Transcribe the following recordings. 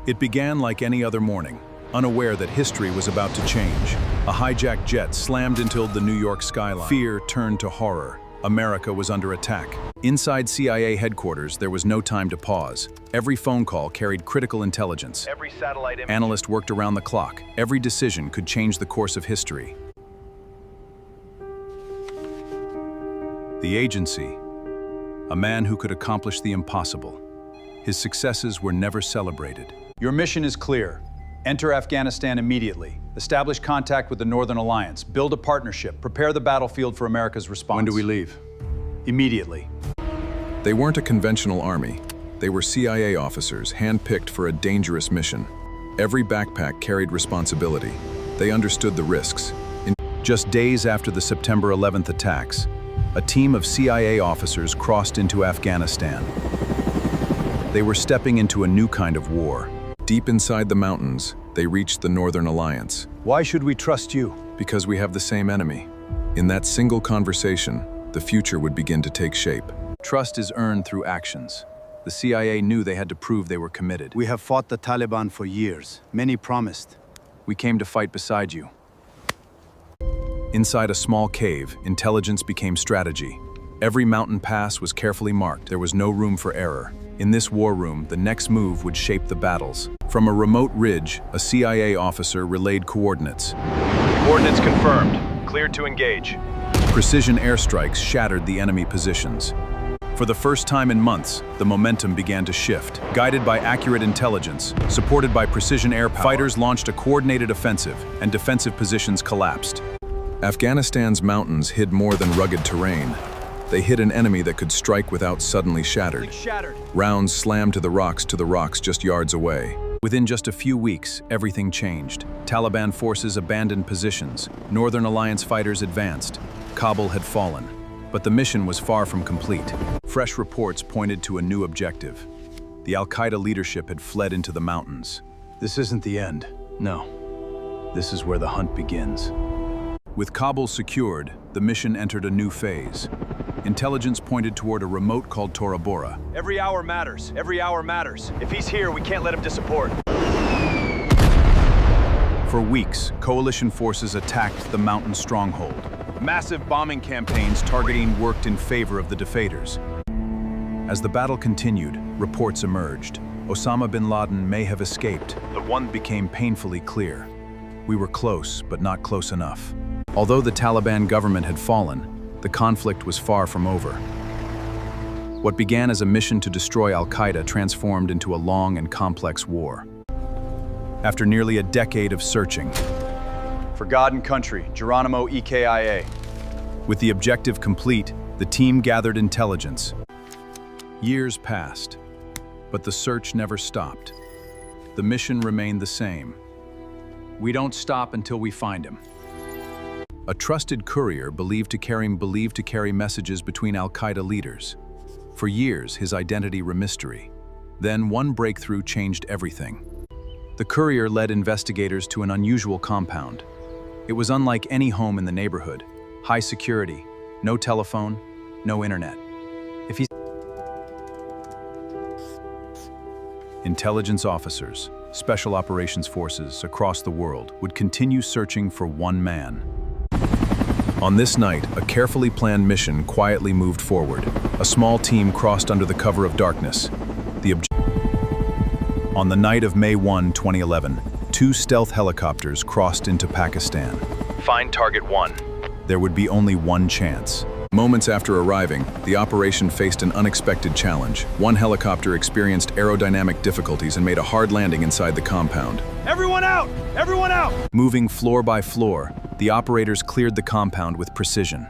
It began like any other morning, unaware that history was about to change. A hijacked jet slammed into the New York skyline. Fear turned to horror. America was under attack. Inside CIA headquarters, there was no time to pause. Every phone call carried critical intelligence. Every satellite image. Analysts worked around the clock. Every decision could change the course of history. The agency, a man who could accomplish the impossible. His successes were never celebrated. Your mission is clear. Enter Afghanistan immediately. Establish contact with the Northern Alliance. Build a partnership. Prepare the battlefield for America's response. When do we leave? Immediately. They weren't a conventional army. They were CIA officers, handpicked for a dangerous mission. Every backpack carried responsibility. They understood the risks. Just days after the September 11th attacks, a team of CIA officers crossed into Afghanistan. They were stepping into a new kind of war. Deep inside the mountains, they reached the Northern Alliance. Why should we trust you? Because we have the same enemy. In that single conversation, the future would begin to take shape. Trust is earned through actions. The CIA knew they had to prove they were committed. We have fought the Taliban for years. Many promised. We came to fight beside you. Inside a small cave, intelligence became strategy. Every mountain pass was carefully marked. There was no room for error. In this war room, the next move would shape the battles. From a remote ridge, a CIA officer relayed coordinates. Coordinates confirmed. Cleared to engage. Precision airstrikes shattered the enemy positions. For the first time in months, the momentum began to shift. Guided by accurate intelligence, supported by precision air power, fighters launched a coordinated offensive, and defensive positions collapsed. Afghanistan's mountains hid more than rugged terrain. They hid an enemy that could strike without suddenly shattered. Rounds slammed to the rocks just yards away. Within just a few weeks, everything changed. Taliban forces abandoned positions. Northern Alliance fighters advanced. Kabul had fallen. But the mission was far from complete. Fresh reports pointed to a new objective. The Al-Qaeda leadership had fled into the mountains. This isn't the end. No. This is where the hunt begins. With Kabul secured, the mission entered a new phase. Intelligence pointed toward a remote called Tora Bora. Every hour matters. Every hour matters. If he's here, we can't let him disappoint. For weeks, coalition forces attacked the mountain stronghold. Massive bombing campaigns targeting worked in favor of the defeaters. As the battle continued, reports emerged. Osama bin Laden may have escaped. The one became painfully clear. We were close, but not close enough. Although the Taliban government had fallen, the conflict was far from over. What began as a mission to destroy Al-Qaeda transformed into a long and complex war. After nearly a decade of searching, For God and country, Geronimo EKIA. with the objective complete, the team gathered intelligence. Years passed, but the search never stopped. The mission remained the same. We don't stop until we find him. A trusted courier believed to carry messages between Al-Qaeda leaders. For years, his identity was a mystery. Then one breakthrough changed everything. The courier led investigators to an unusual compound. It was unlike any home in the neighborhood. High security, no telephone, no internet. Intelligence officers, special operations forces across the world would continue searching for one man. On this night, a carefully planned mission quietly moved forward. A small team crossed under the cover of darkness. On the night of May 1, 2011, 2 stealth helicopters crossed into Pakistan. Find target 1. There would be only one chance. Moments after arriving, the operation faced an unexpected challenge. One helicopter experienced aerodynamic difficulties and made a hard landing inside the compound. Everyone out! Everyone out! Moving floor by floor, the operators cleared the compound with precision.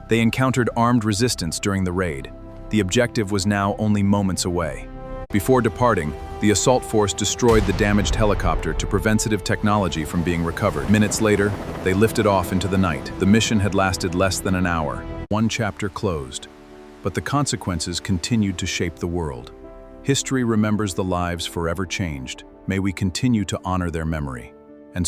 They encountered armed resistance during the raid. The objective was now only moments away. Before departing, the assault force destroyed the damaged helicopter to prevent sensitive technology from being recovered. Minutes later, they lifted off into the night. The mission had lasted less than an hour. One chapter closed, but the consequences continued to shape the world. History remembers the lives forever changed. May we continue to honor their memory and